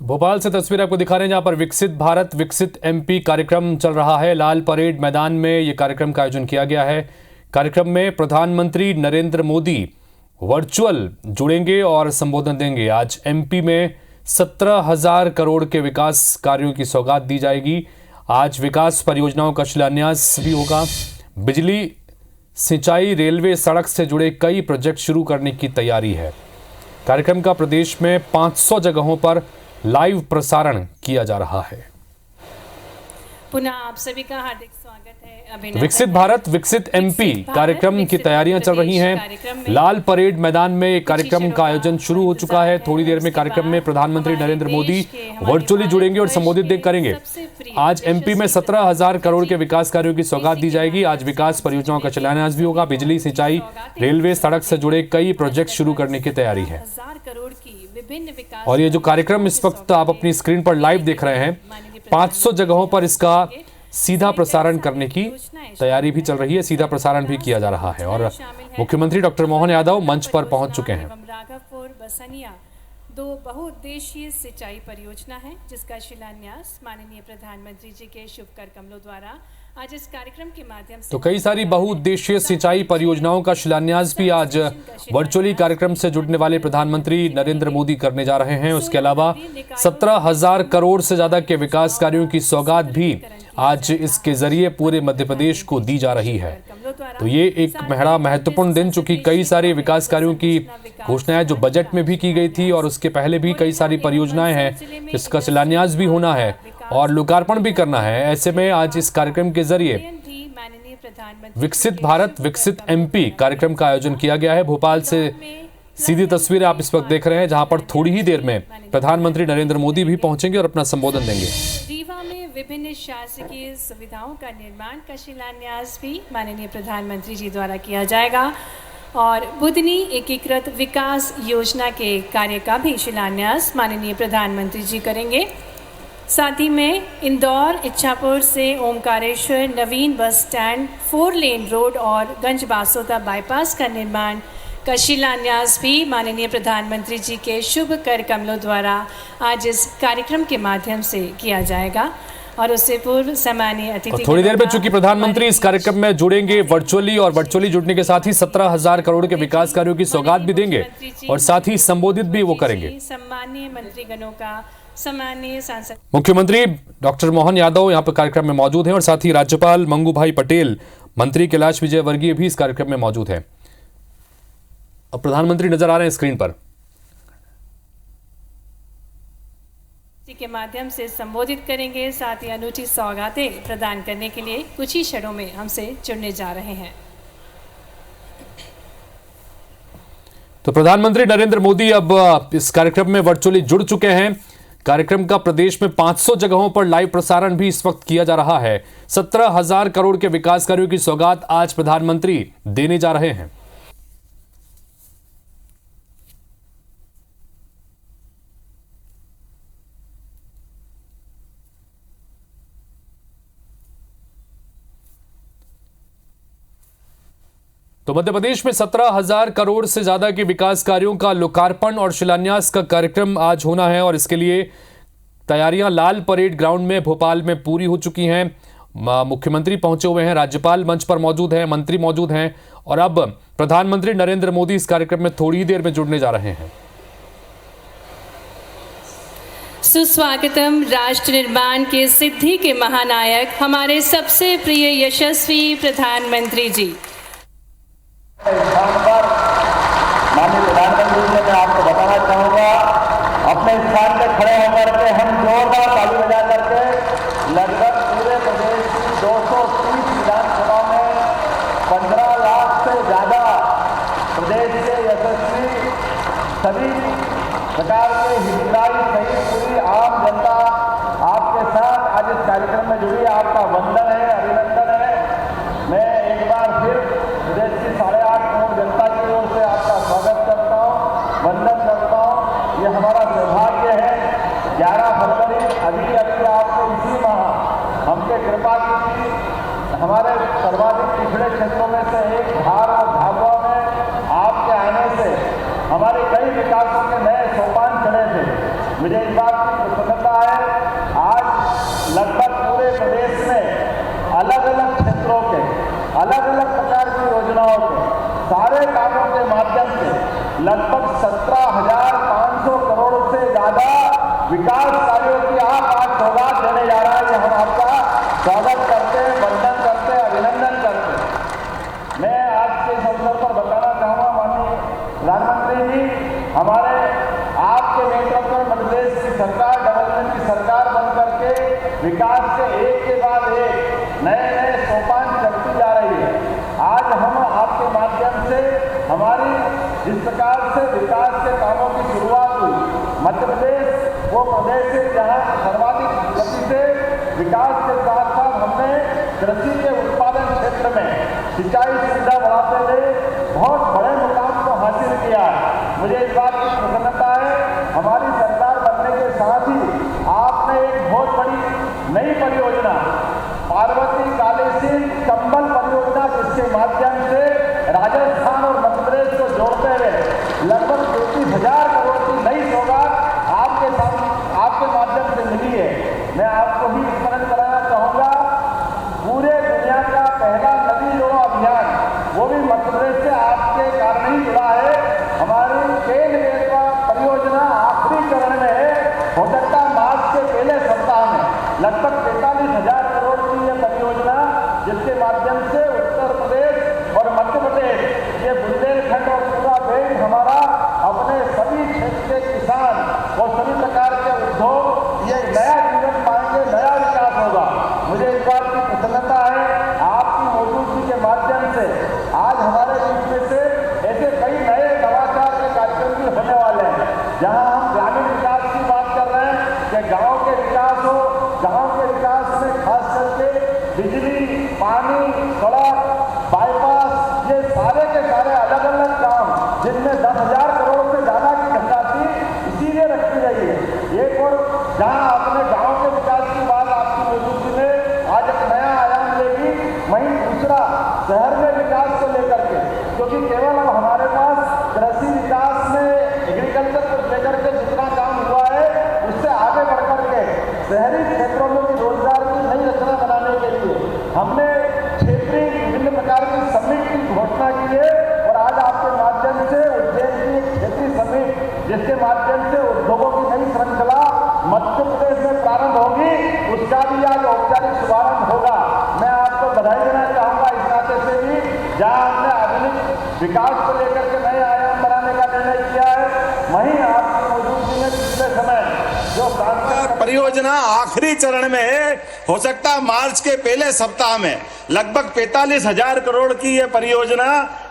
भोपाल से तस्वीर आपको दिखा रहे हैं जहां पर विकसित भारत विकसित एमपी कार्यक्रम चल रहा है। लाल परेड मैदान में ये कार्यक्रम का आयोजन किया गया है। कार्यक्रम में प्रधानमंत्री नरेंद्र मोदी वर्चुअल जुड़ेंगे और संबोधन देंगे। आज एमपी में 17,000 करोड़ के विकास कार्यों की सौगात दी जाएगी। आज विकास परियोजनाओं का शिलान्यास भी होगा। बिजली, सिंचाई, रेलवे, सड़क से जुड़े कई प्रोजेक्ट शुरू करने की तैयारी है। कार्यक्रम का प्रदेश में 500 जगहों पर लाइव प्रसारण किया जा रहा है। पुनः आप सभी का हार्दिक स्वागत है। विकसित भारत विकसित एमपी कार्यक्रम की तैयारियां चल रही हैं। लाल परेड मैदान में कार्यक्रम का आयोजन शुरू हो चुका है। थोड़ी देर में कार्यक्रम में प्रधानमंत्री नरेंद्र मोदी वर्चुअली जुड़ेंगे और संबोधित करेंगे। आज एमपी में 17,000 करोड़ के विकास कार्यों की सौगात दी जाएगी। आज विकास परियोजनाओं का शिलान्यास भी होगा। बिजली, सिंचाई, रेलवे, सड़क से जुड़े कई प्रोजेक्ट शुरू करने की तैयारी है। और ये जो कार्यक्रम इस वक्त आप अपनी स्क्रीन पर लाइव देख रहे हैं, 500 जगहों पर इसका सीधा प्रसारण करने की तैयारी भी चल रही है। सीधा प्रसारण भी किया जा रहा है और मुख्यमंत्री डॉक्टर मोहन यादव मंच पर पहुंच चुके हैं। दो बहुउद्देशीय सिंचाई परियोजना है जिसका शिलान्यास माननीय प्रधानमंत्री जी के शुभ कर कमलों द्वारा आज इस कार्यक्रम के माध्यम से। तो कई सारी बहुउद्देशीय सिंचाई परियोजनाओं का शिलान्यास भी आज वर्चुअली कार्यक्रम से जुड़ने वाले प्रधानमंत्री नरेंद्र मोदी करने जा रहे हैं। उसके अलावा 17,000 करोड़ से ज्यादा के विकास कार्यों की सौगात भी आज इसके जरिए पूरे मध्य प्रदेश को दी जा रही है। तो ये एक बड़ा महत्वपूर्ण दिन, चूंकि कई सारे विकास कार्यों की घोषणाएं जो बजट में भी की गई थी और उसके पहले भी कई सारी परियोजनाएं हैं जिसका शिलान्यास भी होना है और लोकार्पण भी करना है। ऐसे में आज इस कार्यक्रम के जरिए विकसित भारत विकसित एमपी कार्यक्रम का आयोजन किया गया है। भोपाल से सीधी तस्वीरें आप इस वक्त देख रहे हैं जहां पर थोड़ी ही देर में प्रधानमंत्री नरेंद्र मोदी भी पहुंचेंगे और अपना संबोधन देंगे। रीवा में विभिन्न शासकीय सुविधाओं का निर्माण का शिलान्यास भी माननीय प्रधानमंत्री जी द्वारा किया जाएगा और बुधनी एकीकृत विकास योजना के कार्य का भी शिलान्यास माननीय प्रधानमंत्री जी करेंगे। साथ ही में इंदौर इच्छापुर से ओमकारेश्वर नवीन बस स्टैंड, 4 लेन रोड और गंज बासोदा बाईपास का निर्माण का शिलान्यास भी माननीय प्रधानमंत्री जी के शुभ कर कमलों द्वारा आज इस कार्यक्रम के माध्यम से किया जाएगा। और उससे पूर्व सम्मानीय अतिथि थोड़ी देर में चूंकि प्रधानमंत्री इस कार्यक्रम में जुड़ेंगे वर्चुअली और वर्चुअली जुड़ने के साथ ही 17,000 करोड़ के विकास कार्यों की सौगात भी देंगे और साथ ही संबोधित भी वो करेंगे। सम्मानीय मंत्रीगणों का, सम्मानीय सांसद, मुख्यमंत्री डॉक्टर मोहन यादव यहाँ पर कार्यक्रम में मौजूद हैं और साथ ही राज्यपाल मंगू भाई पटेल, मंत्री कैलाश विजयवर्गीय भी इस कार्यक्रम में मौजूद हैं। अब प्रधानमंत्री नजर आ रहे हैं स्क्रीन पर। के माध्यम से संबोधित करेंगे, साथ ही अनूठी सौगातें प्रदान करने के लिए कुछ ही क्षणों में हमसे जुड़ने जा रहे हैं। तो प्रधानमंत्री नरेंद्र मोदी अब इस कार्यक्रम में वर्चुअली जुड़ चुके हैं। कार्यक्रम का प्रदेश में 500 जगहों पर लाइव प्रसारण भी इस वक्त किया जा रहा है। 17,000 करोड़ के विकास कार्यों की सौगात आज प्रधानमंत्री देने जा रहे हैं। तो मध्य प्रदेश में 17,000 करोड़ से ज्यादा के विकास कार्यों का लोकार्पण और शिलान्यास का कार्यक्रम आज होना है और इसके लिए तैयारियां लाल परेड ग्राउंड में भोपाल में पूरी हो चुकी हैं। मुख्यमंत्री पहुंचे हुए हैं, राज्यपाल मंच पर मौजूद हैं, मंत्री मौजूद हैं और अब प्रधानमंत्री नरेंद्र मोदी इस कार्यक्रम में थोड़ी ही देर में जुड़ने जा रहे हैं। सुस्वागतम राष्ट्र निर्माण के सिद्धि के महानायक हमारे सबसे प्रिय यशस्वी प्रधानमंत्री जी। पर माननीय प्रधानमंत्री जी, मैं आपको बताना चाहूँगा, अपने स्थान पर खड़े होकर के हम जोरदार ताली बजा करके लगभग पूरे प्रदेश की 230 विधानसभा में 15 लाख से ज़्यादा प्रदेश के यशस्वी सभी प्रकार के हितग्राही सहित पूरी आम जनता आपके साथ आज इस कार्यक्रम में जुड़ी। आपका वंदन है, अभिनंदन है। मैं एक बार फिर प्रदेश की 8.5 करोड़ जनता की ओर से आपका स्वागत करता हूँ, वंदन करता हूँ। ये हमारा सौभाग्य है। 11 फरवरी अभी आपको इसी माह हमसे कृपा की थी। हमारे सर्वाधिक पिछड़े क्षेत्रों में से एक धार और झाबुआ में आपके आने से हमारे कई विकासों के नए सोपान चढ़े थे। मुझे इस बात की लगभग 17,500 करोड़ से ज्यादा विकास कार्यों की आज सौगात देने जा रहा है। हम आपका स्वागत करते हैं, वंदन करते हैं, अभिनंदन करते हैं। मैं आज के इस अवसर पर बताना चाहूँगा माननीय प्रधानमंत्री जी, हमारे आपके नेतृत्व में मध्य प्रदेश की सरकार डेवलपमेंट की सरकार बन करके विकास के एक के बाद एक नए नए सोपान चलती जा रही है। आज हम आपके माध्यम से हमारी जिस प्रकार से विकास के कामों की शुरुआत हुई, मध्य प्रदेश वो प्रदेश है जहाँ सर्वाधिक गति से विकास के साथ साथ हमने कृषि के उत्पादन क्षेत्र में सिंचाई सुविधा बढ़ाते हुए बहुत बड़े मुकाम को हासिल किया है। मुझे इस बात की प्रसन्नता है, हमारी सरकार बनने के साथ ही आपने एक बहुत बड़ी नई परियोजना पार्वती कालीसिंध चंबल परियोजना, जिसके माध्यम से राजस्थान और मध्य प्रदेश को जोड़ते हुए लगभग 33,000 करोड़ की नई सौगात आपके माध्यम से मिली है। मैं आपको भी स्मरण कराना चाहूँगा, पूरे दुनिया का पहला नदी जोड़ो अभियान वो भी मध्य प्रदेश से आपके कारण ही जुड़ा है। हमारी केन बेतवा परियोजना आखिरी चरण में है। हो सकता है मार्च के पहले सप्ताह में लगभग 45,000 करोड़ की यह परियोजना, जिसके माध्यम से उत्तर प्रदेश और मध्य प्रदेश ये बुंदेलखंड और पूरा बेल्ट हमारा अपने सभी क्षेत्र के किसान और सभी प्रकार के उद्योग ये नया जीवन पाएंगे, नया विकास होगा। मुझे इस बात की प्रसन्नता है, आपकी मौजूदगी के माध्यम से आज हमारे बीच में से ऐसे कई नए नवाचार के कार्यक्रम भी होने वाले हैं, जहां हम ग्रामीण विकास की बात कर रहे हैं कि गांव के विकास हो। गांव के विकास में खास करके बिजली, पानी, सड़क, बाईपास, ये सारे के सारे अलग अलग काम जिनमें 10,000 करोड़ से ज्यादा की धनराशि इसीलिए रखी गई है। एक और जहां अपने गांव के विकास की बात आपकी मौजूदगी में आज एक नया आयाम लेगी, वहीं दूसरा शहर में विकास को लेकर के, क्योंकि केवल अब हमारे पास कृषि विकास में एग्रीकल्चर को लेकर के जितना काम हुआ है, उससे आगे बढ़कर के शहरी क्षेत्रों में भी रोजगार की नई रचना बनाने के लिए हमने क्षेत्रीय विभिन्न प्रकार की समिट की घोषणा की है। और आज आपके माध्यम से उज्जैन की एक क्षेत्रीय समिट, जिसके माध्यम से उद्योगों की नई श्रृंखला मध्य प्रदेश में प्रारंभ होगी, उसका भी आज औपचारिक शुभारंभ होगा। मैं आपको बधाई देना चाहूँगा इस नाते से भी, जहाँ हमने आधुनिक विकास को लेकर के नए आयाम बनाने का निर्णय किया है, वहीं आपकी मौजूदगी में पिछले समय जो परियोजना आखिरी चरण में है, हो सकता है मार्च के पहले सप्ताह में लगभग 45,000 करोड़ की यह परियोजना,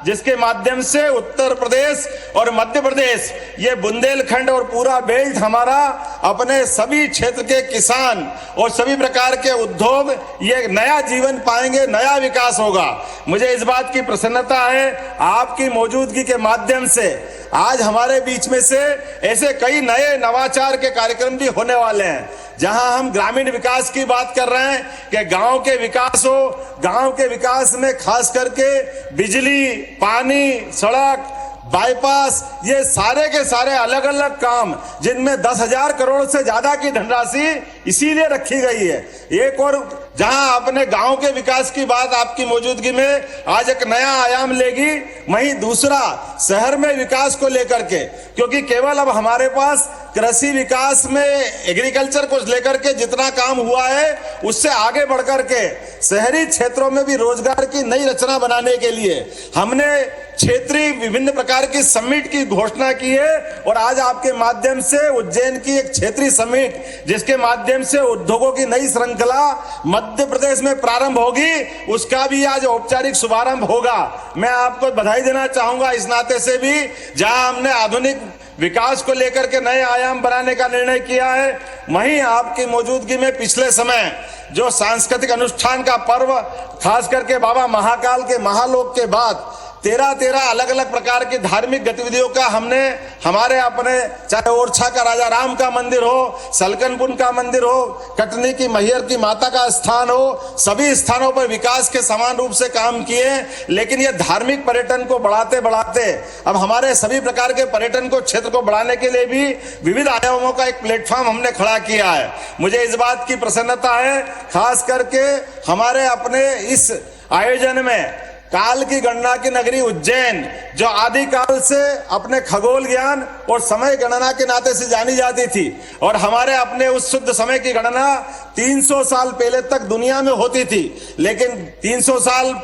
जिसके माध्यम से उत्तर प्रदेश और मध्य प्रदेश ये बुंदेलखंड और पूरा बेल्ट हमारा अपने सभी क्षेत्र के किसान और सभी प्रकार के उद्योग ये नया जीवन पाएंगे, नया विकास होगा। मुझे इस बात की प्रसन्नता है, आपकी मौजूदगी के माध्यम से आज हमारे बीच में से ऐसे कई नए नवाचार के कार्यक्रम भी होने वाले हैं, जहां हम ग्रामीण विकास की बात कर रहे हैं कि गांव के विकास हो। गांव के विकास में खास करके बिजली, पानी, सड़क, बाईपास, ये सारे के सारे अलग अलग काम, जिनमें 10,000 करोड़ से ज्यादा की धनराशि इसीलिए रखी गई है। एक और जहां अपने गांव के विकास की बात आपकी मौजूदगी में आज एक नया आयाम लेगी, वहीं दूसरा शहर में विकास को लेकर के, क्योंकि केवल अब हमारे पास कृषि विकास में एग्रीकल्चर को लेकर के जितना काम हुआ है, उससे आगे बढ़कर के शहरी क्षेत्रों में भी रोजगार की नई रचना बनाने के लिए हमने क्षेत्रीय विभिन्न प्रकार की समिट की घोषणा की है। और आज आपके माध्यम से उज्जैन की एक क्षेत्रीय समिट, जिसके माध्यम से उद्योगों की नई श्रृंखला मध्य प्रदेश में प्रारंभ होगी, उसका भी आज औपचारिक शुभारंभ होगा। मैं आपको बधाई देना चाहूंगा इस नाते से भी, जहां हमने आधुनिक विकास को लेकर के नए आयाम बनाने का निर्णय किया है, वहीं आपकी मौजूदगी में पिछले समय जो सांस्कृतिक अनुष्ठान का पर्व, खास करके बाबा महाकाल के महालोक के बाद 13 अलग अलग प्रकार की धार्मिक गतिविधियों का हमने हमारे अपने, चाहे ओरछा का राजा राम का मंदिर हो, सलकनपुर का मंदिर हो, कटनी की मैहर की माता का स्थान हो, सभी स्थानों पर विकास के समान रूप से काम किए। लेकिन ये धार्मिक पर्यटन को बढ़ाते बढ़ाते अब हमारे सभी प्रकार के पर्यटन को, क्षेत्र को बढ़ाने के लिए भी विविध आयामों का एक प्लेटफॉर्म हमने खड़ा किया है। मुझे इस बात की प्रसन्नता है, खास करके हमारे अपने इस आयोजन में काल की गणना की नगरी उज्जैन, जो आदिकाल से अपने खगोल ज्ञान और समय गणना के नाते से जानी जाती थी, और हमारे अपने उस शुद्ध समय की गणना 300 साल पहले तक दुनिया में होती थी, लेकिन 300 साल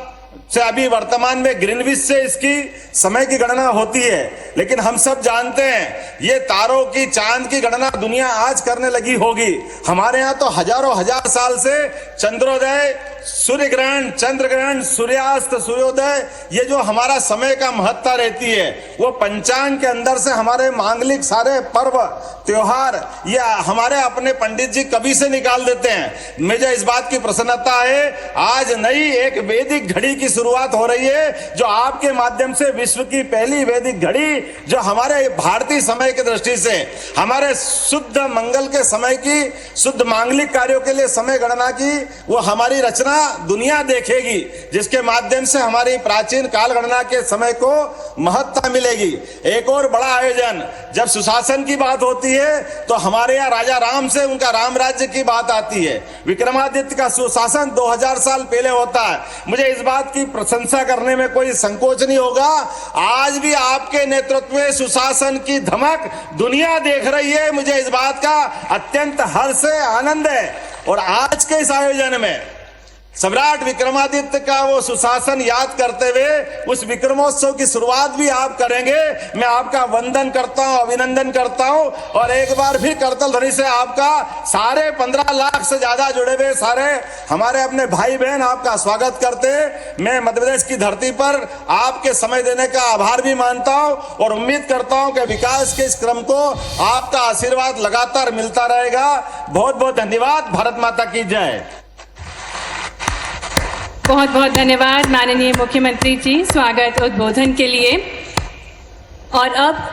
से अभी वर्तमान में ग्रीनविच से इसकी समय की गणना होती है। लेकिन हम सब जानते हैं ये तारों की, चांद की गणना दुनिया आज करने लगी होगी। हमारे यहाँ तो हजारों हजार साल से चंद्रोदय, सूर्य ग्रहण, चंद्र ग्रहण, सूर्यास्त, सूर्योदय, ये जो हमारा समय का महत्ता रहती है, वो पंचांग के अंदर से हमारे मांगलिक सारे पर्व त्योहार ये हमारे अपने पंडित जी कभी से निकाल देते हैं। मुझे इस बात की प्रसन्नता है, आज नई एक वैदिक घड़ी की शुरुआत हो रही है, जो आपके माध्यम से विश्व की पहली वैदिक घड़ी, जो हमारे भारतीय समय की दृष्टि से हमारे शुद्ध मंगल के समय की, शुद्ध मांगलिक कार्यों के लिए समय गणना की, वो हमारी रचना दुनिया देखेगी, जिसके माध्यम से हमारी प्राचीन काल गणना के समय को महत्ता मिलेगी। एक और बड़ा आयोजन, जब सुशासन की बात होती है तो हमारे यहाँ राजा राम से उनका राम राज्य की बात आती है। विक्रमादित्य का सुशासन 2000 साल पहले होता है। मुझे इस बात की प्रशंसा करने में कोई संकोच नहीं होगा, आज भी आपके नेतृत्व में सुशासन की धमक दुनिया देख रही है। मुझे इस बात का अत्यंत हर्ष है, आनंद है। और आज के इस आयोजन में सम्राट विक्रमादित्य का वो सुशासन याद करते हुए उस विक्रमोत्सव की शुरुआत भी आप करेंगे। मैं आपका वंदन करता हूं, अभिनंदन करता हूं, और एक बार भी करतल ध्वनि से आपका सारे 15 लाख से ज्यादा जुड़े हुए सारे हमारे अपने भाई बहन आपका स्वागत करते हैं। मैं मध्य प्रदेश की धरती पर आपके समय देने का आभार भी मानता हूं और उम्मीद करता हूं कि विकास के इस क्रम को आपका आशीर्वाद लगातार मिलता रहेगा। बहुत बहुत धन्यवाद। भारत माता की जय। बहुत बहुत धन्यवाद माननीय मुख्यमंत्री जी स्वागत उद्बोधन के लिए। और अब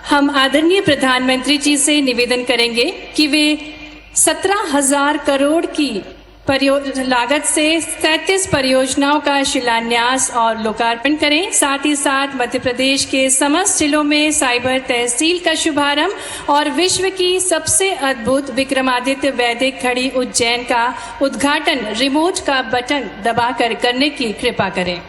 हम आदरणीय प्रधानमंत्री जी से निवेदन करेंगे कि वे 17,000 करोड़ की लागत से 37 परियोजनाओं का शिलान्यास और लोकार्पण करें। साथ ही साथ मध्य प्रदेश के समस्त जिलों में साइबर तहसील का शुभारंभ और विश्व की सबसे अद्भुत विक्रमादित्य वैदिक घड़ी उज्जैन का उद्घाटन रिमोट का बटन दबाकर करने की कृपा करें।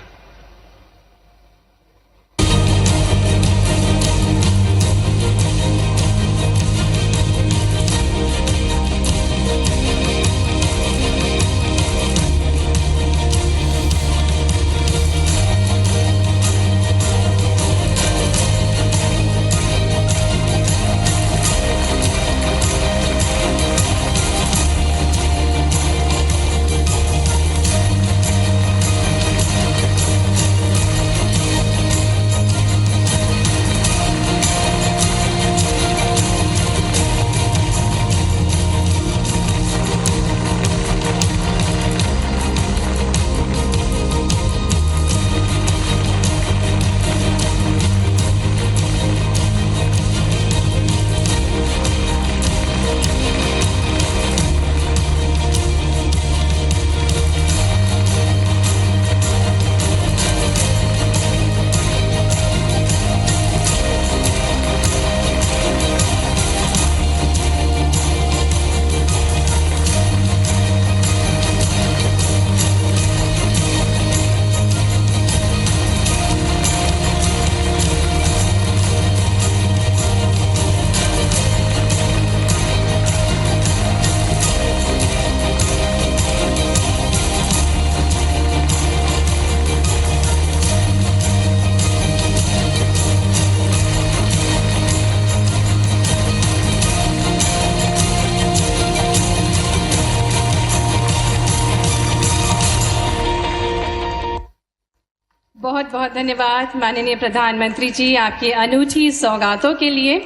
बहुत बहुत धन्यवाद माननीय प्रधानमंत्री जी आपकी अनूठी सौगातों के लिए।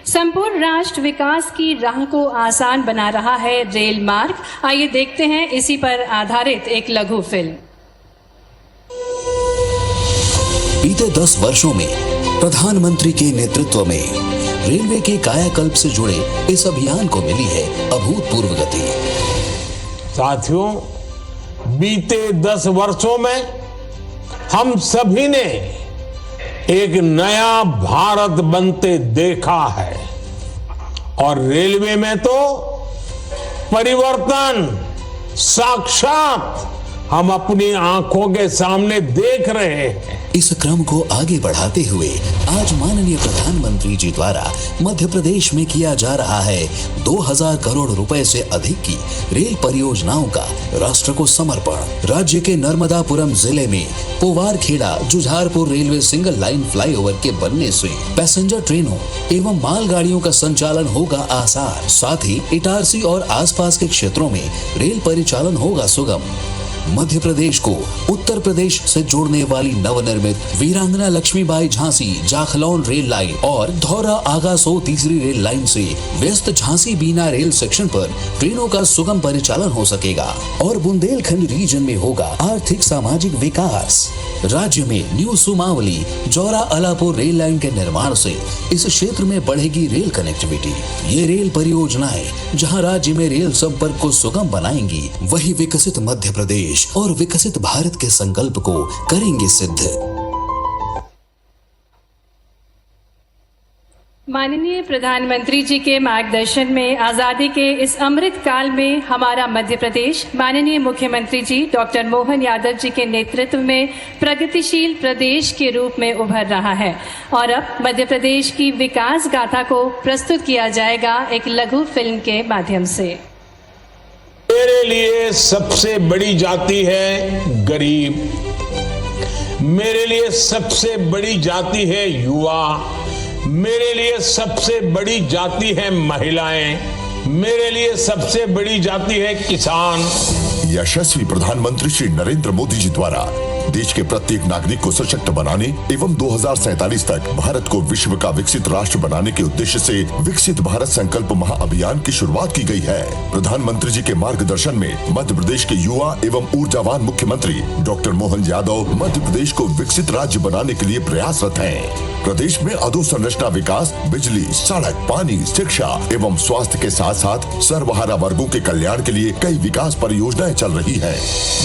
संपूर्ण राष्ट्र विकास की राह को आसान बना रहा है रेल मार्ग। आइए देखते हैं इसी पर आधारित एक लघु फिल्म। बीते 10 वर्षों में प्रधानमंत्री के नेतृत्व में रेलवे के कायाकल्प से जुड़े इस अभियान को मिली है अभूतपूर्व गति। साथियों, बीते 10 वर्षों में हम सभी ने एक नया भारत बनते देखा है और रेलवे में तो परिवर्तन साक्षात हम अपनी आंखों के सामने देख रहे हैं। इस क्रम को आगे बढ़ाते हुए आज माननीय प्रधानमंत्री जी द्वारा मध्य प्रदेश में किया जा रहा है 2000 करोड़ रुपए से अधिक की रेल परियोजनाओं का राष्ट्र को समर्पण। राज्य के नर्मदापुरम जिले में Powarkheda Jujharpur railway single line flyover के बनने से पैसेंजर ट्रेनों एवं मालगाड़ियों का संचालन होगा आसान। साथ ही इटारसी और आसपास के क्षेत्रों में रेल परिचालन होगा सुगम। मध्य प्रदेश को उत्तर प्रदेश से जोड़ने वाली नवनिर्मित वीरांगना लक्ष्मीबाई झांसी जाखलौन रेल लाइन और धौरा आगासो तीसरी रेल लाइन से व्यस्त झांसी बीना रेल सेक्शन पर ट्रेनों का सुगम परिचालन हो सकेगा और बुंदेलखंड रीजन में होगा आर्थिक सामाजिक विकास। राज्य में new Sumawali Joura Alapur rail line के निर्माण से इस क्षेत्र में बढ़ेगी रेल कनेक्टिविटी। ये रेल परियोजनाएं जहां राज्य में रेल संपर्क को सुगम बनाएंगी, वही विकसित मध्य प्रदेश और विकसित भारत के संकल्प को करेंगे सिद्ध। माननीय प्रधानमंत्री जी के मार्गदर्शन में आज़ादी के इस अमृत काल में हमारा मध्य प्रदेश माननीय मुख्यमंत्री जी डॉक्टर मोहन यादव जी के नेतृत्व में प्रगतिशील प्रदेश के रूप में उभर रहा है और अब मध्य प्रदेश की विकास गाथा को प्रस्तुत किया जाएगा एक लघु फिल्म के माध्यम से। मेरे लिए सबसे बड़ी जाति है गरीब, मेरे लिए सबसे बड़ी जाति है युवा, मेरे लिए सबसे बड़ी जाति है महिलाएं, मेरे लिए सबसे बड़ी जाति है किसान। यशस्वी प्रधानमंत्री श्री नरेंद्र मोदी जी द्वारा देश के प्रत्येक नागरिक को सशक्त बनाने एवं 2047 तक भारत को विश्व का विकसित राष्ट्र बनाने के उद्देश्य से विकसित भारत संकल्प महाअभियान की शुरुआत की गई है। प्रधानमंत्री जी के मार्गदर्शन में मध्य प्रदेश के युवा एवं ऊर्जावान मुख्यमंत्री डॉक्टर मोहन यादव मध्य प्रदेश को विकसित राज्य बनाने के लिए प्रयासरत हैं। प्रदेश में अधोसंरचना विकास, बिजली, सड़क, पानी, शिक्षा एवं स्वास्थ्य के साथ साथ सर्वहारा वर्गों के कल्याण के लिए कई विकास परियोजनाएं चल रही है।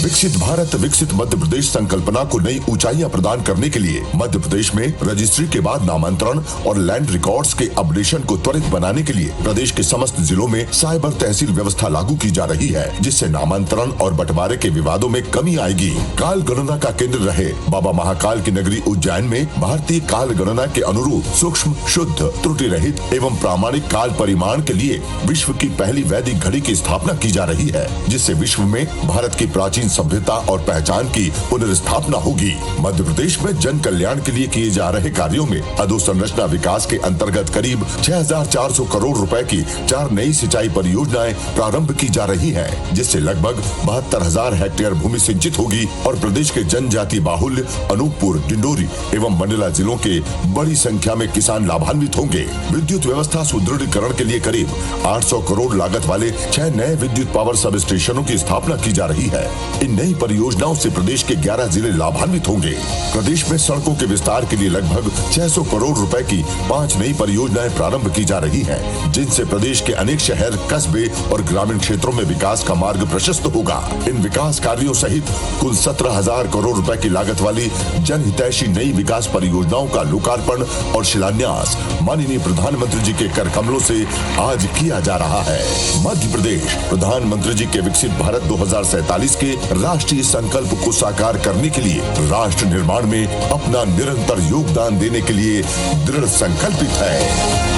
विकसित भारत विकसित मध्य प्रदेश संकल्पना को नई ऊंचाइयां प्रदान करने के लिए मध्य प्रदेश में रजिस्ट्री के बाद नामांतरण और लैंड रिकॉर्ड्स के अपडेशन को त्वरित बनाने के लिए प्रदेश के समस्त जिलों में साइबर तहसील व्यवस्था लागू की जा रही है, जिससे नामांतरण और बंटवारे के विवादों में कमी आएगी। काल गणना का केंद्र रहे बाबा महाकाल की नगरी उज्जैन में भारतीय काल गणना के अनुरूप सूक्ष्म, शुद्ध, त्रुटि रहित एवं प्रामाणिक काल परिमाण के लिए विश्व की पहली वैदिक घड़ी की स्थापना की जा रही है, जिससे विश्व में भारत की प्राचीन सभ्यता और पहचान की पुनर्स्थापना होगी। मध्य प्रदेश में जन कल्याण के लिए किए जा रहे कार्यों में अधोसंरचना विकास के अंतर्गत करीब 6400 करोड़ रुपए की 4 नई सिंचाई परियोजनाएं प्रारंभ की जा रही हैं, जिससे लगभग 72,000 हेक्टेयर भूमि सिंचित होगी और प्रदेश के जनजाति बाहुल्य अनूपपुर, डिंडोरी एवं मंडला जिलों के बड़ी संख्या में किसान लाभान्वित होंगे। विद्युत व्यवस्था सुदृढ़ीकरण के लिए करीब 800 करोड़ लागत वाले 6 नए विद्युत पावर सब स्टेशनों की स्थापना की जा रही है। इन नई परियोजनाओं से प्रदेश के 11 जिले लाभान्वित होंगे। प्रदेश में सड़कों के विस्तार के लिए लगभग 600 करोड़ रुपए की 5 नई परियोजनाएं प्रारंभ की जा रही हैं, जिनसे प्रदेश के अनेक शहर, कस्बे और ग्रामीण क्षेत्रों में विकास का मार्ग प्रशस्त होगा। इन विकास कार्यों सहित कुल 17,000 करोड़ रुपए की लागत वाली जनहितैषी नई विकास परियोजनाओं का लोकार्पण और शिलान्यास माननीय प्रधानमंत्री जी के कर कमलों से आज किया जा रहा है। मध्य प्रदेश प्रधानमंत्री जी के विकसित भारत 2047 के राष्ट्रीय संकल्प को साकार करने के लिए राष्ट्र निर्माण में अपना निरंतर योगदान देने के लिए दृढ़ संकल्पित है।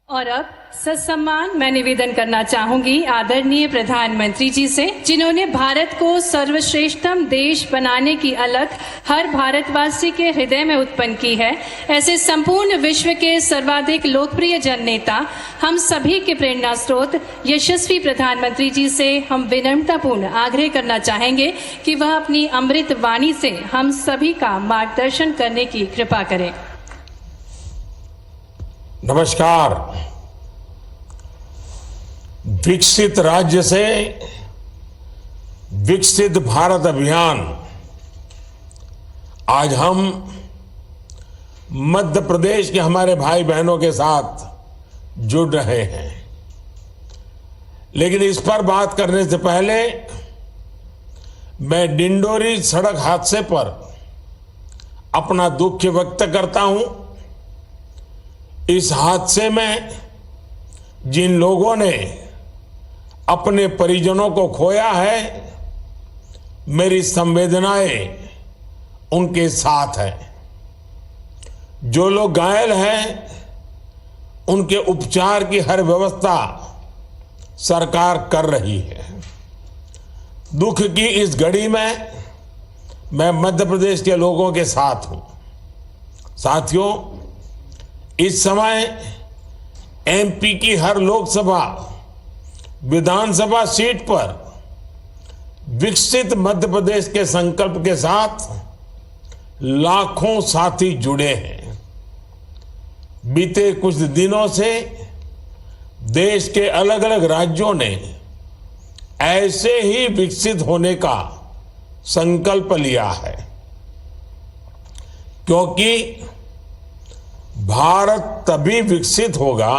और अब सत्सम्मान मैं निवेदन करना चाहूंगी आदरणीय प्रधानमंत्री जी से, जिन्होंने भारत को सर्वश्रेष्ठतम देश बनाने की अलख हर भारतवासी के हृदय में उत्पन्न की है। ऐसे संपूर्ण विश्व के सर्वाधिक लोकप्रिय जन नेता, हम सभी के प्रेरणा स्रोत यशस्वी प्रधानमंत्री जी से हम विनम्रतापूर्ण आग्रह करना चाहेंगे कि वह अपनी अमृत वाणी से हम सभी का मार्गदर्शन करने की कृपा करें। नमस्कार। विकसित राज्य से विकसित भारत अभियान आज हम मध्य प्रदेश के हमारे भाई बहनों के साथ जुड़ रहे हैं, लेकिन इस पर बात करने से पहले मैं डिंडोरी सड़क हादसे पर अपना दुख व्यक्त करता हूं। इस हादसे में जिन लोगों ने अपने परिजनों को खोया है, मेरी संवेदनाएं उनके साथ है। जो लोग घायल हैं, उनके उपचार की हर व्यवस्था सरकार कर रही है। दुख की इस घड़ी में मैं मध्य प्रदेश के लोगों के साथ हूं। साथियों, इस समय एमपी की हर लोकसभा विधानसभा सीट पर विकसित मध्य प्रदेश के संकल्प के साथ लाखों साथी जुड़े हैं। बीते कुछ दिनों से देश के अलग अलग राज्यों ने ऐसे ही विकसित होने का संकल्प लिया है, क्योंकि भारत तभी विकसित होगा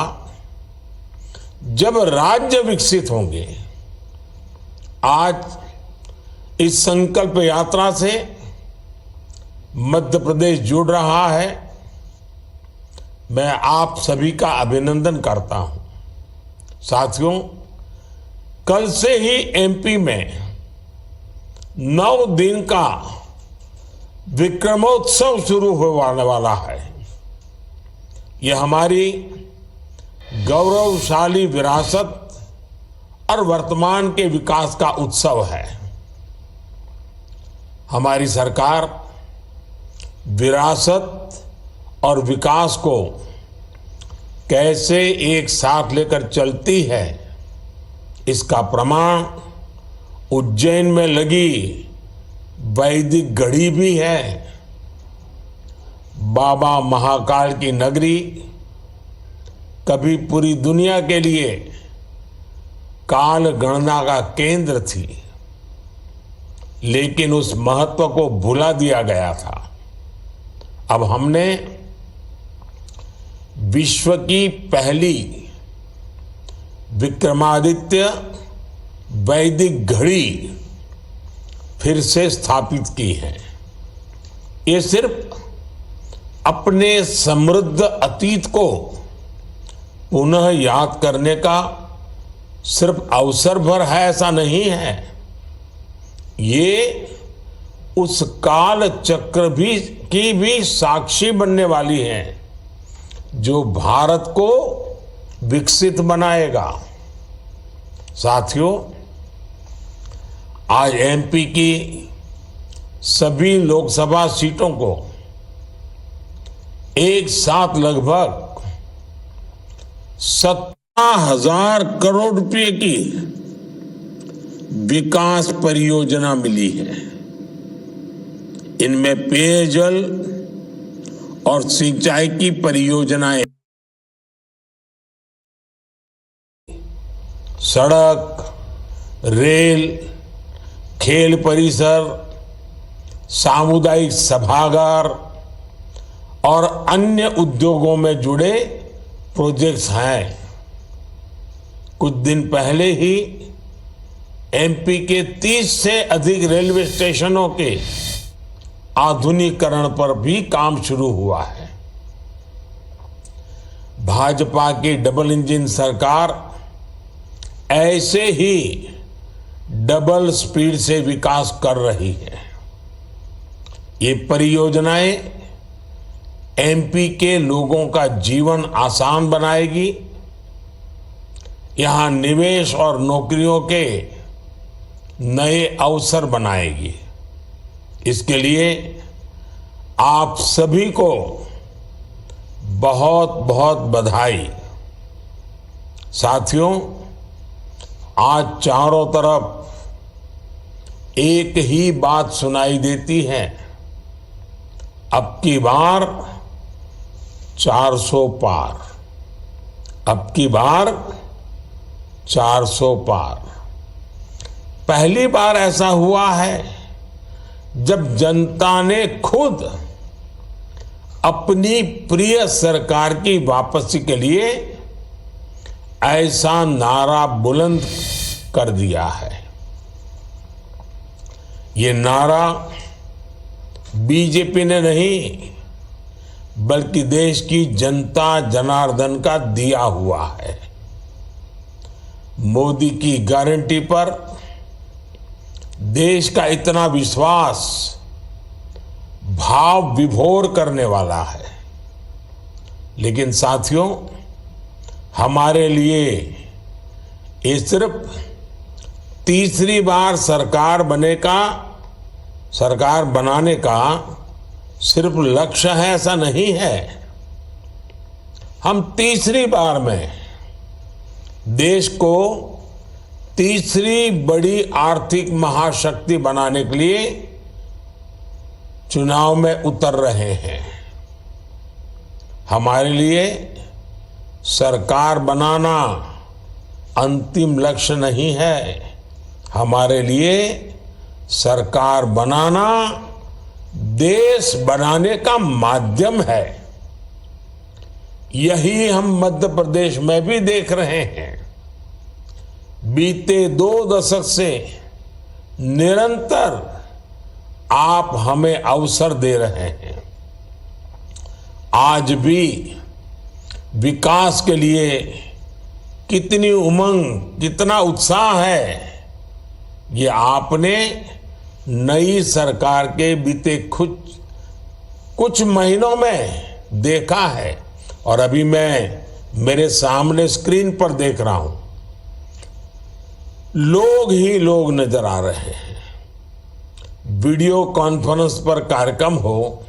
जब राज्य विकसित होंगे। आज इस संकल्प यात्रा से मध्य प्रदेश जुड़ रहा है। मैं आप सभी का अभिनंदन करता हूं। साथियों, कल से ही एमपी में 9 दिन का विक्रमोत्सव शुरू होने वाला है। यह हमारी गौरवशाली विरासत और वर्तमान के विकास का उत्सव है। हमारी सरकार विरासत और विकास को कैसे एक साथ लेकर चलती है, इसका प्रमाण उज्जैन में लगी वैदिक घड़ी भी है। बाबा महाकाल की नगरी कभी पूरी दुनिया के लिए काल गणना का केंद्र थी, लेकिन उस महत्व को भुला दिया गया था। अब हमने विश्व की पहली विक्रमादित्य वैदिक घड़ी फिर से स्थापित की है। ये सिर्फ अपने समृद्ध अतीत को पुनः याद करने का सिर्फ अवसर भर है, ऐसा नहीं है। ये उस काल चक्र की भी साक्षी बनने वाली है जो भारत को विकसित बनाएगा। साथियों, आज एमपी की सभी लोकसभा सीटों को एक साथ लगभग 17,000 करोड़ रुपए की विकास परियोजना मिली है। इनमें पेयजल और सिंचाई की परियोजनाएं, सड़क, रेल, खेल परिसर, सामुदायिक सभागार और अन्य उद्योगों में जुड़े प्रोजेक्ट्स हैं। कुछ दिन पहले ही एमपी के 30 से अधिक रेलवे स्टेशनों के आधुनिकीकरण पर भी काम शुरू हुआ है। भाजपा की डबल इंजन सरकार ऐसे ही डबल स्पीड से विकास कर रही है। ये परियोजनाएं एमपी के लोगों का जीवन आसान बनाएगी, यहां निवेश और नौकरियों के नए अवसर बनाएगी। इसके लिए आप सभी को बहुत बहुत बधाई। साथियों, आज चारों तरफ एक ही बात सुनाई देती है, अब की बार 400 पार, अब की बार 400 पार। पहली बार ऐसा हुआ है जब जनता ने खुद अपनी प्रिय सरकार की वापसी के लिए ऐसा नारा बुलंद कर दिया है। ये नारा बीजेपी ने नहीं, बल्कि देश की जनता जनार्दन का दिया हुआ है। मोदी की गारंटी पर देश का इतना विश्वास भाव विभोर करने वाला है। लेकिन साथियों, हमारे लिए ये सिर्फ तीसरी बार सरकार बनाने का सिर्फ लक्ष्य है, ऐसा नहीं है। हम तीसरी बार में देश को तीसरी बड़ी आर्थिक महाशक्ति बनाने के लिए चुनाव में उतर रहे हैं। हमारे लिए सरकार बनाना अंतिम लक्ष्य नहीं है, हमारे लिए सरकार बनाना देश बनाने का माध्यम है। यही हम मध्य प्रदेश में भी देख रहे हैं। बीते 2 दशक से निरंतर आप हमें अवसर दे रहे हैं। आज भी विकास के लिए कितनी उमंग, कितना उत्साह है, ये आपने नई सरकार के बीते कुछ महीनों में देखा है। और अभी मैं मेरे सामने स्क्रीन पर देख रहा हूं, लोग ही लोग नजर आ रहे हैं। वीडियो कॉन्फ्रेंस पर कार्यक्रम हो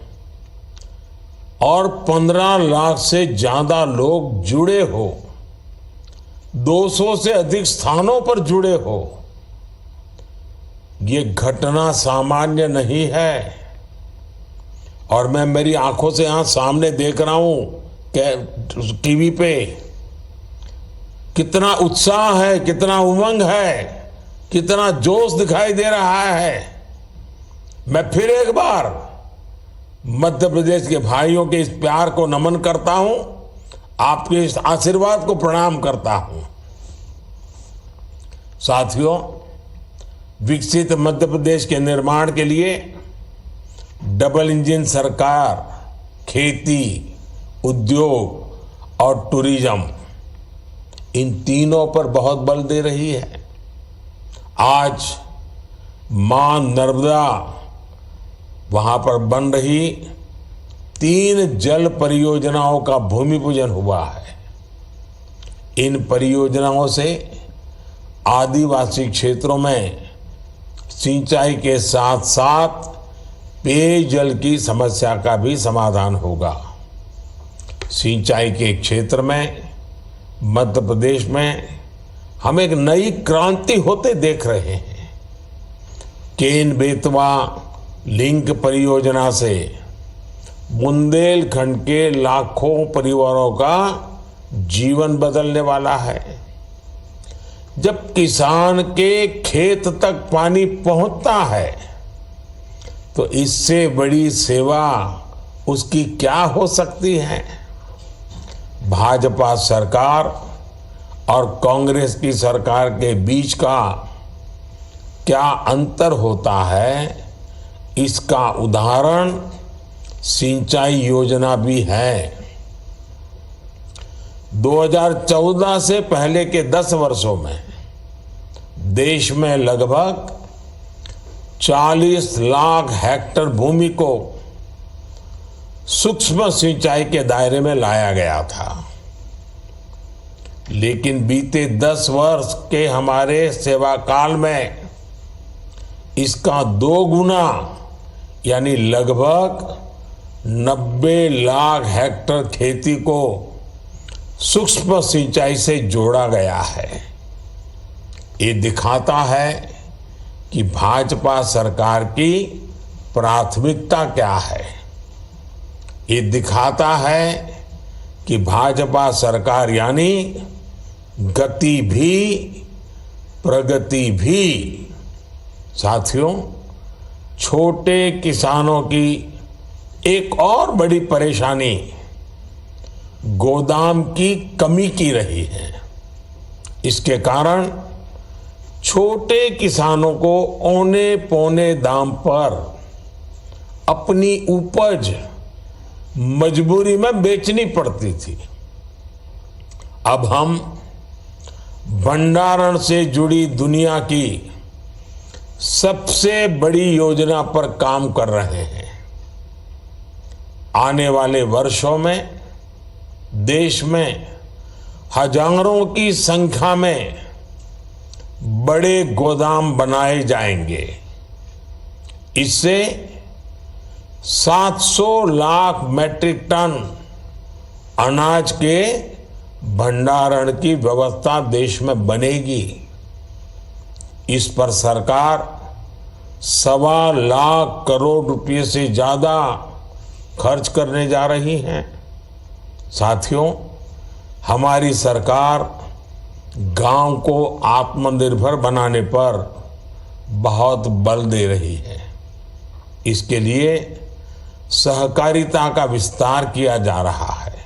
और 15 लाख से ज्यादा लोग जुड़े हो, 200 से अधिक स्थानों पर जुड़े हो, ये घटना सामान्य नहीं है। और मैं मेरी आंखों से यहां सामने देख रहा हूं कि टीवी पे कितना उत्साह है, कितना उमंग है, कितना जोश दिखाई दे रहा है। मैं फिर एक बार मध्य प्रदेश के भाइयों के इस प्यार को नमन करता हूं, आपके इस आशीर्वाद को प्रणाम करता हूं। साथियों, विकसित मध्य प्रदेश के निर्माण के लिए डबल इंजन सरकार खेती, उद्योग और टूरिज्म, इन तीनों पर बहुत बल दे रही है। आज मां नर्मदा, वहां पर बन रही 3 जल परियोजनाओं का भूमि पूजन हुआ है। इन परियोजनाओं से आदिवासी क्षेत्रों में सिंचाई के साथ साथ पेयजल की समस्या का भी समाधान होगा। सिंचाई के क्षेत्र में मध्य प्रदेश में हम एक नई क्रांति होते देख रहे हैं। केन बेतवा लिंक परियोजना से बुंदेलखंड के लाखों परिवारों का जीवन बदलने वाला है। जब किसान के खेत तक पानी पहुंचता है तो इससे बड़ी सेवा उसकी क्या हो सकती है। भाजपा सरकार और कांग्रेस की सरकार के बीच का क्या अंतर होता है, इसका उदाहरण सिंचाई योजना भी है। 2014 से पहले के 10 वर्षों में देश में लगभग 40 लाख हेक्टेयर भूमि को सूक्ष्म सिंचाई के दायरे में लाया गया था। लेकिन बीते 10 वर्ष के हमारे सेवा काल में इसका 2 गुना यानी लगभग 90 लाख हेक्टेयर खेती को सूक्ष्म सिंचाई से जोड़ा गया है। ये दिखाता है कि भाजपा सरकार की प्राथमिकता क्या है। ये दिखाता है कि भाजपा सरकार यानी गति भी प्रगति भी। साथियों, छोटे किसानों की एक और बड़ी परेशानी गोदाम की कमी की रही है। इसके कारण छोटे किसानों को औने पौने दाम पर अपनी उपज मजबूरी में बेचनी पड़ती थी। अब हम भंडारण से जुड़ी दुनिया की सबसे बड़ी योजना पर काम कर रहे हैं। आने वाले वर्षों में देश में हजारों की संख्या में बड़े गोदाम बनाए जाएंगे। इससे 700 लाख मैट्रिक टन अनाज के भंडारण की व्यवस्था देश में बनेगी। इस पर सरकार 1.25 लाख करोड़ रुपए से ज्यादा खर्च करने जा रही है। साथियों, हमारी सरकार गांव को आत्मनिर्भर बनाने पर बहुत बल दे रही है। इसके लिए सहकारिता का विस्तार किया जा रहा है।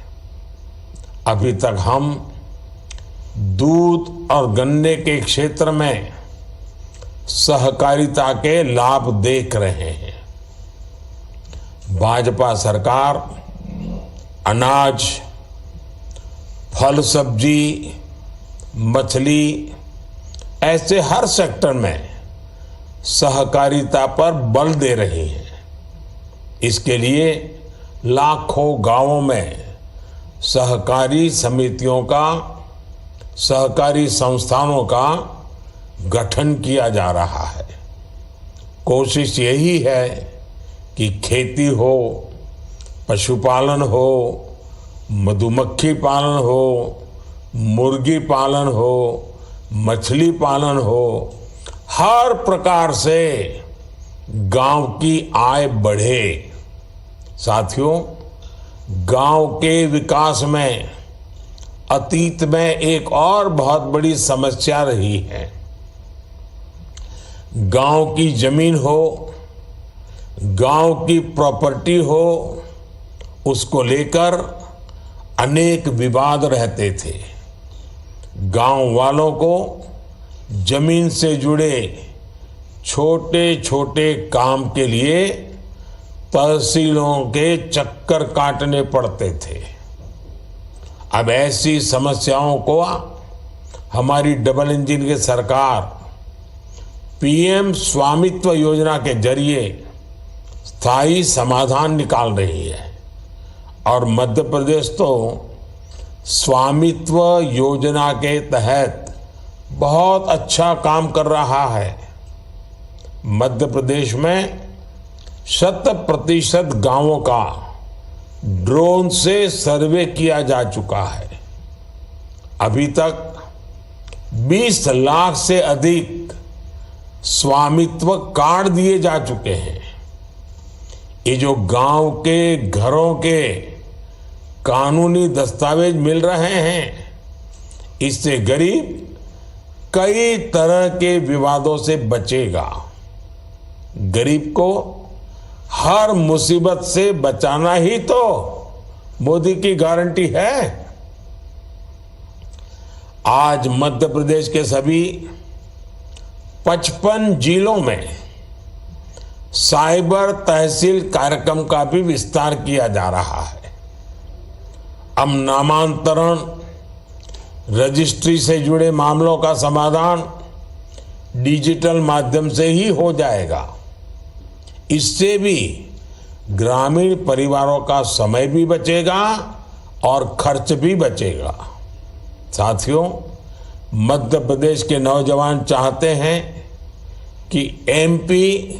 अभी तक हम दूध और गन्ने के क्षेत्र में सहकारिता के लाभ देख रहे हैं। भाजपा सरकार अनाज, फल सब्जी, मछली ऐसे हर सेक्टर में सहकारिता पर बल दे रही है। इसके लिए लाखों गांवों में सहकारी समितियों का, सहकारी संस्थानों का गठन किया जा रहा है। कोशिश यही है कि खेती हो, पशुपालन हो, मधुमक्खी पालन हो, मुर्गी पालन हो, मछली पालन हो, हर प्रकार से गांव की आय बढ़े। साथियों, गांव के विकास में अतीत में एक और बहुत बड़ी समस्या रही है। गांव की जमीन हो, गांव की प्रॉपर्टी हो, उसको लेकर अनेक विवाद रहते थे। गांव वालों को जमीन से जुड़े छोटे छोटे काम के लिए तहसीलों के चक्कर काटने पड़ते थे। अब ऐसी समस्याओं को हमारी डबल इंजन की सरकार पीएम स्वामित्व योजना के जरिए स्थायी समाधान निकाल रही है। और मध्य प्रदेश तो स्वामित्व योजना के तहत बहुत अच्छा काम कर रहा है। मध्य प्रदेश में 100% गांवों का ड्रोन से सर्वे किया जा चुका है। अभी तक 20 लाख से अधिक स्वामित्व कार्ड दिए जा चुके हैं। ये जो गांव के घरों के कानूनी दस्तावेज मिल रहे हैं, इससे गरीब कई तरह के विवादों से बचेगा। गरीब को हर मुसीबत से बचाना ही तो मोदी की गारंटी है। आज मध्य प्रदेश के सभी 55 जिलों में साइबर तहसील कार्यक्रम का भी विस्तार किया जा रहा है। अब नामांतरण, रजिस्ट्री से जुड़े मामलों का समाधान डिजिटल माध्यम से ही हो जाएगा। इससे भी ग्रामीण परिवारों का समय भी बचेगा और खर्च भी बचेगा। साथियों, मध्य प्रदेश के नौजवान चाहते हैं कि एमपी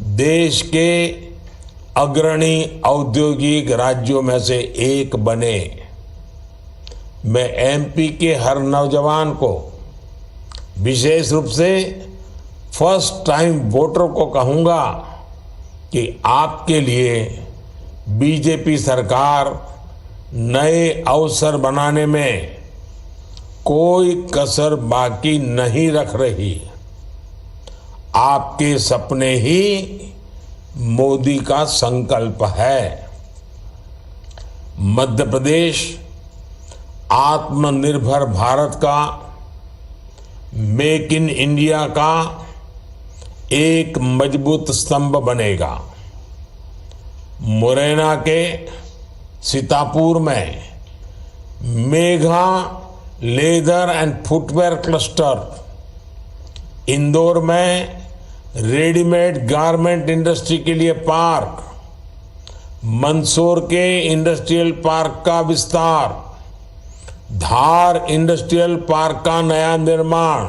देश के अग्रणी औद्योगिक राज्यों में से एक बने। मैं एमपी के हर नौजवान को, विशेष रूप से फर्स्ट टाइम वोटर को कहूंगा कि आपके लिए बीजेपी सरकार नए अवसर बनाने में कोई कसर बाकी नहीं रख रही। आपके सपने ही मोदी का संकल्प है। मध्य प्रदेश आत्मनिर्भर भारत का, मेक इन इंडिया का एक मजबूत स्तंभ बनेगा। मुरैना के सीतापुर में mega leather and footwear cluster, Indore में रेडीमेड गारमेंट इंडस्ट्री के लिए पार्क, मंदसौर के इंडस्ट्रियल पार्क का विस्तार, धार इंडस्ट्रियल पार्क का नया निर्माण,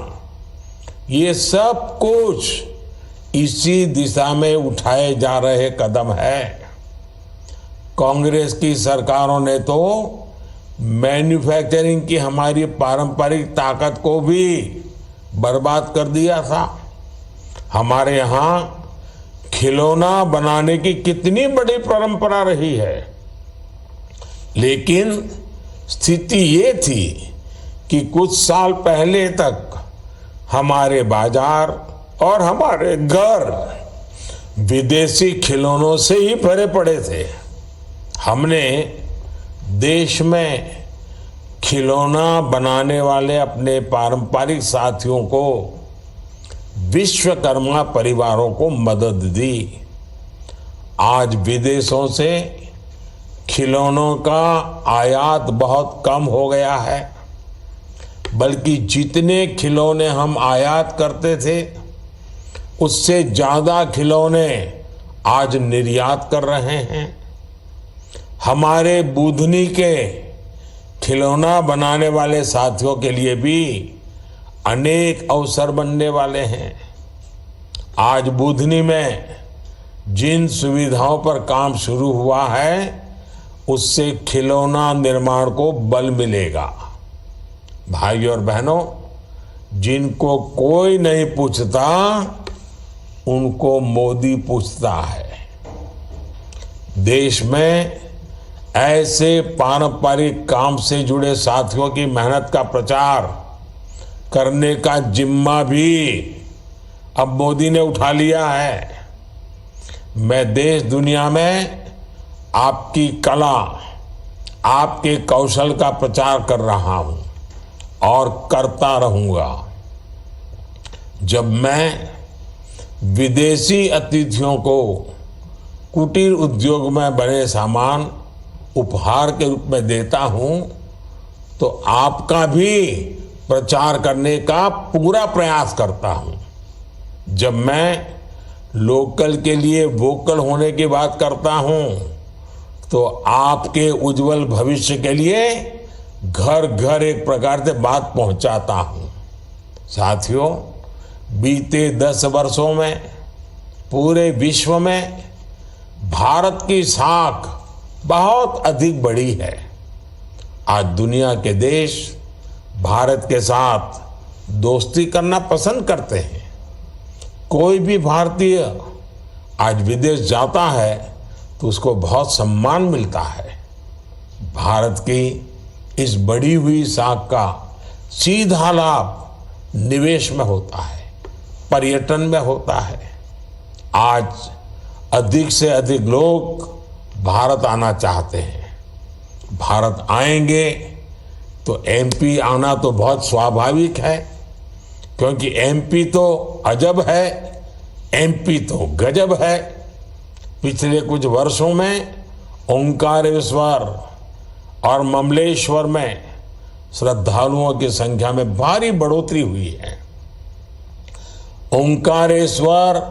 ये सब कुछ इसी दिशा में उठाए जा रहे कदम है। कांग्रेस की सरकारों ने तो मैन्युफैक्चरिंग की हमारी पारंपरिक ताकत को भी बर्बाद कर दिया था। हमारे यहाँ खिलौना बनाने की कितनी बड़ी परंपरा रही है, लेकिन स्थिति ये थी कि कुछ साल पहले तक हमारे बाजार और हमारे घर विदेशी खिलौनों से ही भरे पड़े थे। हमने देश में खिलौना बनाने वाले अपने पारंपरिक साथियों को, विश्वकर्मा परिवारों को मदद दी। आज विदेशों से खिलौनों का आयात बहुत कम हो गया है, बल्कि जितने खिलौने हम आयात करते थे उससे ज्यादा खिलौने आज निर्यात कर रहे हैं। हमारे बुधनी के खिलौना बनाने वाले साथियों के लिए भी अनेक अवसर बनने वाले हैं। आज बुधनी में जिन सुविधाओं पर काम शुरू हुआ है उससे खिलौना निर्माण को बल मिलेगा। भाई और बहनों, जिनको कोई नहीं पूछता उनको मोदी पूछता है। देश में ऐसे पारंपरिक काम से जुड़े साथियों की मेहनत का प्रचार करने का जिम्मा भी अब मोदी ने उठा लिया है। मैं देश दुनिया में आपकी कला, आपके कौशल का प्रचार कर रहा हूं और करता रहूंगा। जब मैं विदेशी अतिथियों को कुटीर उद्योग में बने सामान उपहार के रूप में देता हूं तो आपका भी प्रचार करने का पूरा प्रयास करता हूं। जब मैं लोकल के लिए वोकल होने की बात करता हूं तो आपके उज्जवल भविष्य के लिए घर घर एक प्रकार से बात पहुंचाता हूं। साथियों, बीते 10 वर्षों में पूरे विश्व में भारत की साख बहुत अधिक बढ़ी है। आज दुनिया के देश भारत के साथ दोस्ती करना पसंद करते हैं। कोई भी भारतीय आज विदेश जाता है तो उसको बहुत सम्मान मिलता है। भारत की इस बढ़ी हुई साख का सीधा लाभ निवेश में होता है, पर्यटन में होता है। आज अधिक से अधिक लोग भारत आना चाहते हैं। भारत आएंगे तो एमपी आना तो बहुत स्वाभाविक है, क्योंकि एमपी तो अजब है, एमपी तो गजब है। पिछले कुछ वर्षों में ओंकारेश्वर और ममलेश्वर में श्रद्धालुओं की संख्या में भारी बढ़ोतरी हुई है। ओंकारेश्वर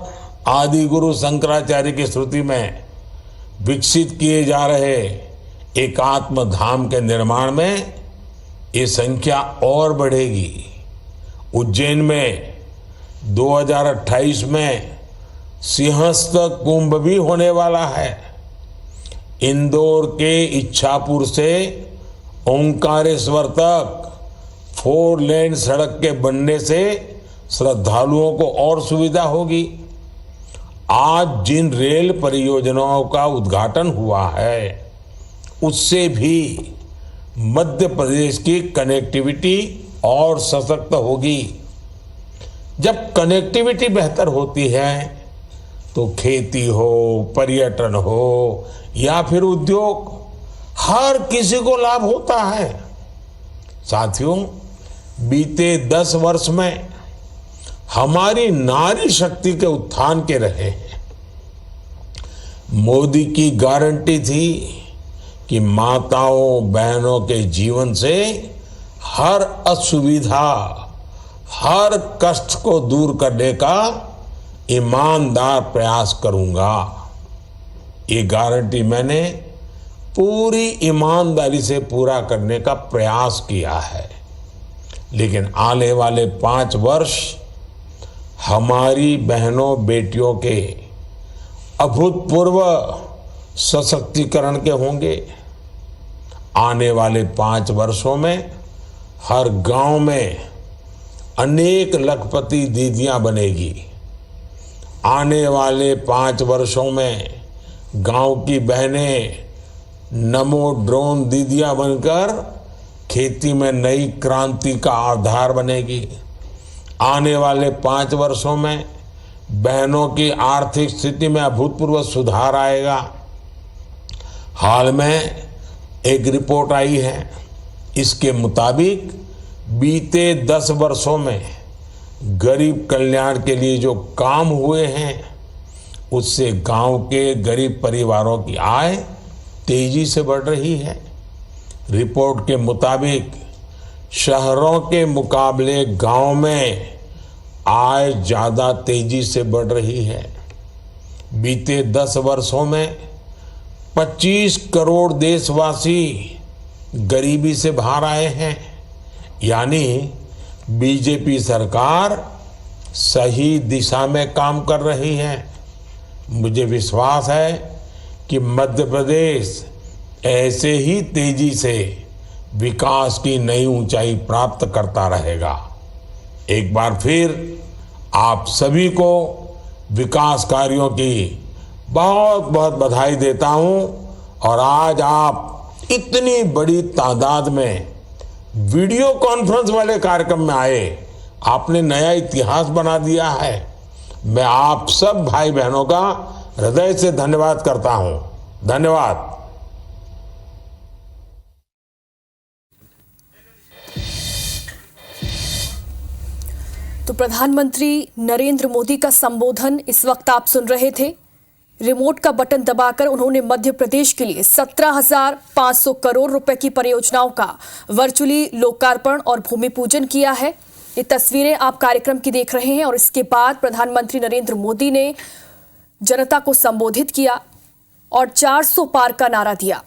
आदि गुरु शंकराचार्य की स्मृति में विकसित किए जा रहे एकात्म धाम के निर्माण में ये संख्या और बढ़ेगी। उज्जैन में 2028 में सिंहस्थ कुंभ भी होने वाला है। इंदौर के इच्छापुर से ओंकारेश्वर तक 4 लेन सड़क के बनने से श्रद्धालुओं को और सुविधा होगी। आज जिन रेल परियोजनाओं का उद्घाटन हुआ है उससे भी मध्य प्रदेश की कनेक्टिविटी और सशक्त होगी। जब कनेक्टिविटी बेहतर होती है तो खेती हो, पर्यटन हो या फिर उद्योग, हर किसी को लाभ होता है। साथियों, बीते 10 वर्ष में हमारी नारी शक्ति के उत्थान के रहे हैं। मोदी की गारंटी थी कि माताओं बहनों के जीवन से हर असुविधा, हर कष्ट को दूर करने का ईमानदार प्रयास करूंगा। ये गारंटी मैंने पूरी ईमानदारी से पूरा करने का प्रयास किया है। लेकिन आने वाले 5 वर्ष हमारी बहनों बेटियों के अभूतपूर्व सशक्तिकरण के होंगे। आने वाले 5 वर्षों में हर गांव में अनेक लखपति दीदियां बनेगी। आने वाले 5 वर्षों में गांव की बहनें नमो ड्रोन दीदियां बनकर खेती में नई क्रांति का आधार बनेगी। आने वाले 5 वर्षों में बहनों की आर्थिक स्थिति में अभूतपूर्व सुधार आएगा। हाल में एक रिपोर्ट आई है, इसके मुताबिक बीते 10 वर्षों में गरीब कल्याण के लिए जो काम हुए हैं उससे गांव के गरीब परिवारों की आय तेजी से बढ़ रही है। रिपोर्ट के मुताबिक शहरों के मुकाबले गांव में आय ज्यादा तेजी से बढ़ रही है। बीते 10 वर्षों में 25 करोड़ देशवासी गरीबी से बाहर आए हैं। यानी बीजेपी सरकार सही दिशा में काम कर रही है। मुझे विश्वास है कि मध्य प्रदेश ऐसे ही तेजी से विकास की नई ऊंचाई प्राप्त करता रहेगा। एक बार फिर आप सभी को विकास कार्यों की बहुत बहुत बधाई देता हूं। और आज आप इतनी बड़ी तादाद में वीडियो कॉन्फ्रेंस वाले कार्यक्रम में आए, आपने नया इतिहास बना दिया है। मैं आप सब भाई बहनों का हृदय से धन्यवाद करता हूं। धन्यवाद। तो प्रधानमंत्री नरेंद्र मोदी का संबोधन इस वक्त आप सुन रहे थे। रिमोट का बटन दबाकर उन्होंने मध्य प्रदेश के लिए 17,500 करोड़ रुपए की परियोजनाओं का वर्चुअली लोकार्पण और भूमि पूजन किया है। ये तस्वीरें आप कार्यक्रम की देख रहे हैं और इसके बाद प्रधानमंत्री नरेंद्र मोदी ने जनता को संबोधित किया और 400 पार का नारा दिया।